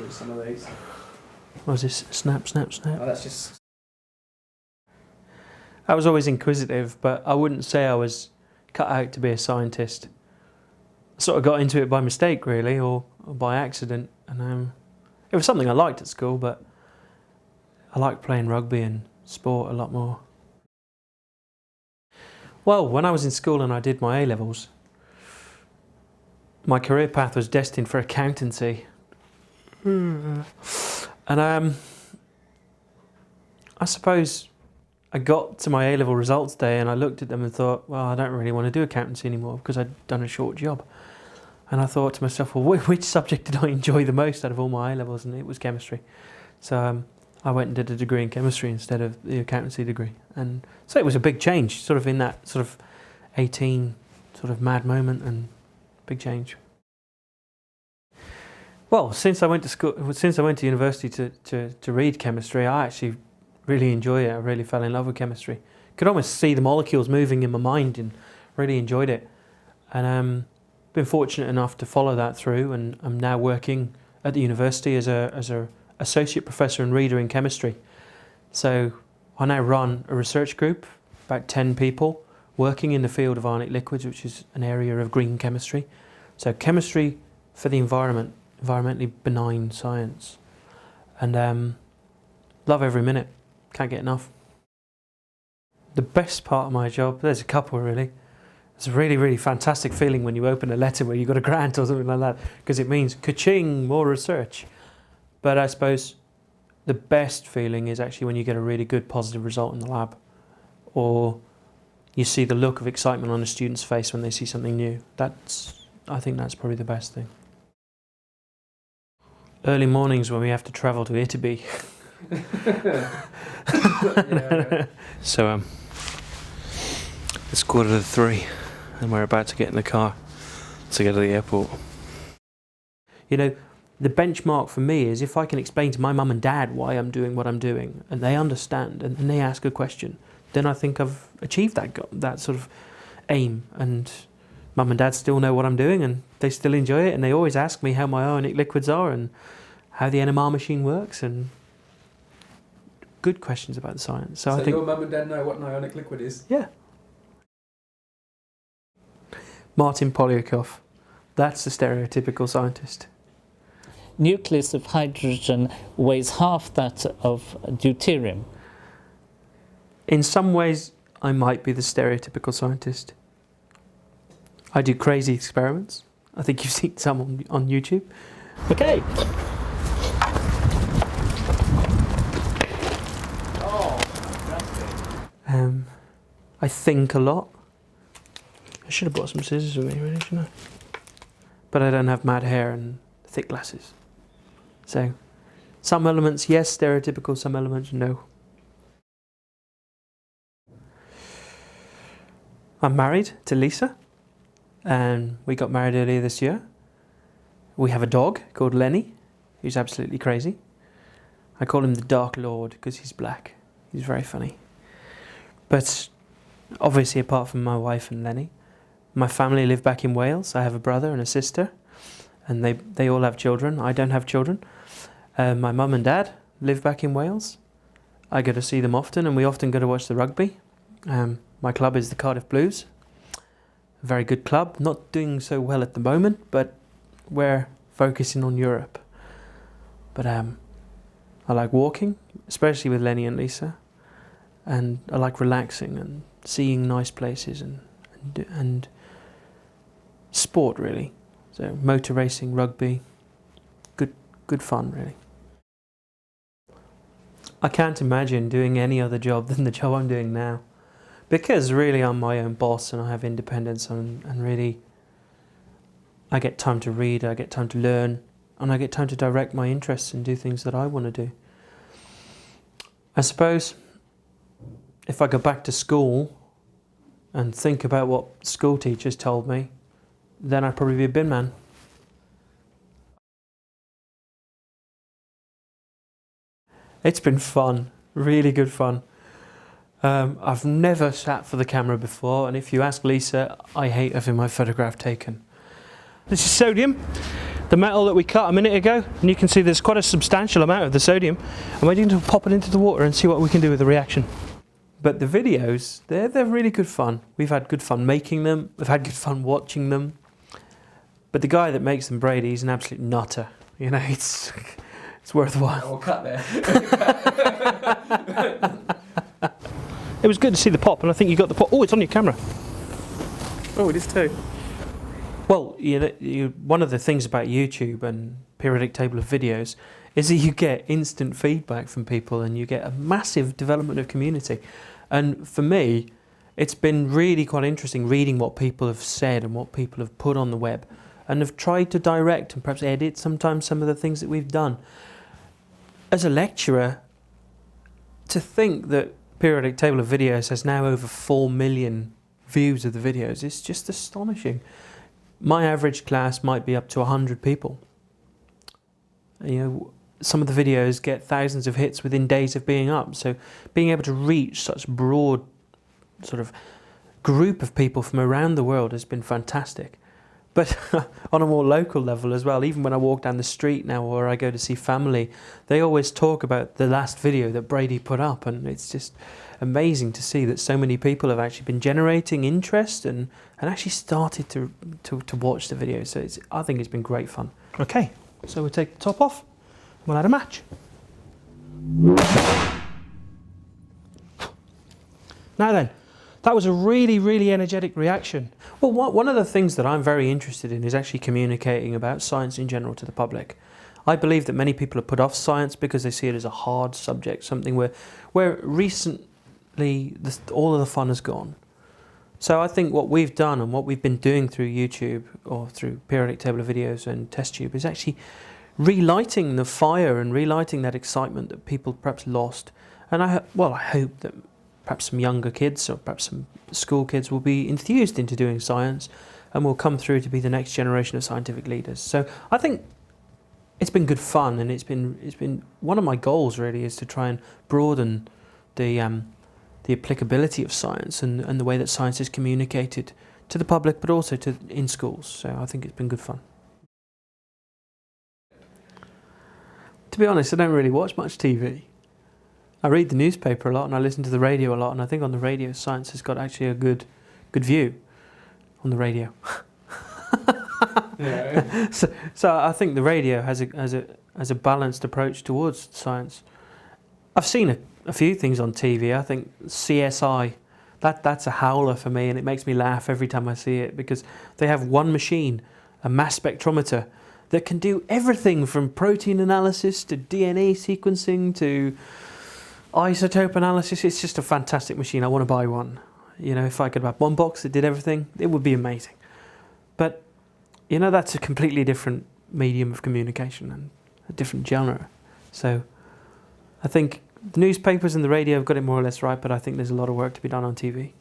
through some of these. What was this? Snap, snap, snap? Oh, that's just... I was always inquisitive, but I wouldn't say I was cut out to be a scientist. I sort of got into it by mistake, really, or by accident. And it was something I liked at school, but I liked playing rugby and sport a lot more. Well, when I was in school and I did my A-levels, my career path was destined for accountancy. And I suppose I got to my A-level results day and I looked at them and thought, well, I don't really want to do accountancy anymore because I'd done a short job. And I thought to myself, well, which subject did I enjoy the most out of all my A-levels? And it was chemistry. So I went and did a degree in chemistry instead of the accountancy degree. And so it was a big change, sort of in that sort of 18 sort of mad moment, and big change. Well, since I went to school, since I went to university to read chemistry, I actually really enjoy it. I really fell in love with chemistry. Could almost see the molecules moving in my mind and really enjoyed it. And been fortunate enough to follow that through, and I'm now working at the university as a associate professor and reader in chemistry. So I now run a research group, about 10 people, working in the field of ionic liquids, which is an area of green chemistry. So chemistry for the environment, environmentally benign science. And love every minute, can't get enough. The best part of my job, there's a couple really. It's a really, really fantastic feeling when you open a letter where you got a grant or something like that, because it means ka-ching, more research. But I suppose the best feeling is actually when you get a really good positive result in the lab, or you see the look of excitement on a student's face when they see something new. I think that's probably the best thing. Early mornings when we have to travel to Italy. Yeah. So it's 3:15 and we're about to get in the car to go to the airport. You know, the benchmark for me is if I can explain to my mum and dad why I'm doing what I'm doing, and they understand, and they ask a question, then I think I've achieved that sort of aim. And mum and dad still know what I'm doing, and they still enjoy it, and they always ask me how my ionic liquids are and how the NMR machine works, and good questions about the science. So I think your mum and dad know what an ionic liquid is? Yeah. Martin Polyakov, that's the stereotypical scientist. Nucleus of hydrogen weighs half that of deuterium. In some ways, I might be the stereotypical scientist. I do crazy experiments. I think you've seen some on YouTube. Okay. I think a lot. I should have brought some scissors with me, really, shouldn't I? But I don't have mad hair and thick glasses. So, some elements, yes, stereotypical, some elements, no. I'm married to Lisa, and we got married earlier this year. We have a dog called Lenny, who's absolutely crazy. I call him the Dark Lord because he's black. He's very funny. But obviously, apart from my wife and Lenny, my family live back in Wales. I have a brother and a sister, and they all have children. I don't have children. My mum and dad live back in Wales. I go to see them often, and we often go to watch the rugby. My club is the Cardiff Blues. A very good club. Not doing so well at the moment, but we're focusing on Europe. But I like walking, especially with Lenny and Lisa. And I like relaxing and seeing nice places and sport, really. So motor racing, rugby, good fun, really. I can't imagine doing any other job than the job I'm doing now, because really I'm my own boss and I have independence, and really I get time to read, I get time to learn, and I get time to direct my interests and do things that I want to do. I suppose if I go back to school and think about what school teachers told me, then I'd probably be a bin man. It's been fun, really good fun. I've never sat for the camera before, and if you ask Lisa, I hate having my photograph taken. This is sodium. the metal that we cut a minute ago, and you can see there's quite a substantial amount of the sodium. I'm waiting to pop it into the water and see what we can do with the reaction. But the videos, they're really good fun. We've had good fun making them, we've had good fun watching them. But the guy that makes them, Brady, he's an absolute nutter. You know, it's worthwhile. We'll cut there. It was good to see the pop, and I think you got the pop. Oh, it's on your camera. Oh, it is too. Well, one of the things about YouTube and periodic table of videos is that you get instant feedback from people and you get a massive development of community. And for me, it's been really quite interesting reading what people have said and what people have put on the web, and have tried to direct and perhaps edit sometimes some of the things that we've done. As a lecturer, to think that periodic table of videos has now over 4 million views of the videos is just astonishing. My average class might be up to 100 people. You know, some of the videos get thousands of hits within days of being up, so being able to reach such broad sort of group of people from around the world has been fantastic. But on a more local level as well, even when I walk down the street now or I go to see family, they always talk about the last video that Brady put up, and it's just amazing to see that so many people have actually been generating interest and actually started to watch the video. So I think it's been great fun. Okay, so we'll take the top off, we'll add a match. Now then, that was a really, really energetic reaction. Well, one of the things that I'm very interested in is actually communicating about science in general to the public. I believe that many people have put off science because they see it as a hard subject, something where recently all of the fun has gone. So I think what we've done and what we've been doing through YouTube or through periodic table of videos and test tube is actually relighting the fire and relighting that excitement that people perhaps lost. And I hope that perhaps some younger kids or perhaps some school kids will be enthused into doing science and will come through to be the next generation of scientific leaders. So I think it's been good fun, and it's been one of my goals really is to try and broaden the applicability of science and the way that science is communicated to the public, but also in schools. So I think it's been good fun. To be honest, I don't really watch much TV. I read the newspaper a lot and I listen to the radio a lot, and I think on the radio science has got actually a good view on the radio. Yeah. So I think the radio has a balanced approach towards science. I've seen a few things on TV. I think CSI, that's a howler for me, and it makes me laugh every time I see it because they have one machine, a mass spectrometer, that can do everything from protein analysis to DNA sequencing to isotope analysis. It's just a fantastic machine. I want to buy one. You know, if I could have one box that did everything, it would be amazing. But, you know, that's a completely different medium of communication and a different genre. So I think the newspapers and the radio have got it more or less right, but I think there's a lot of work to be done on TV.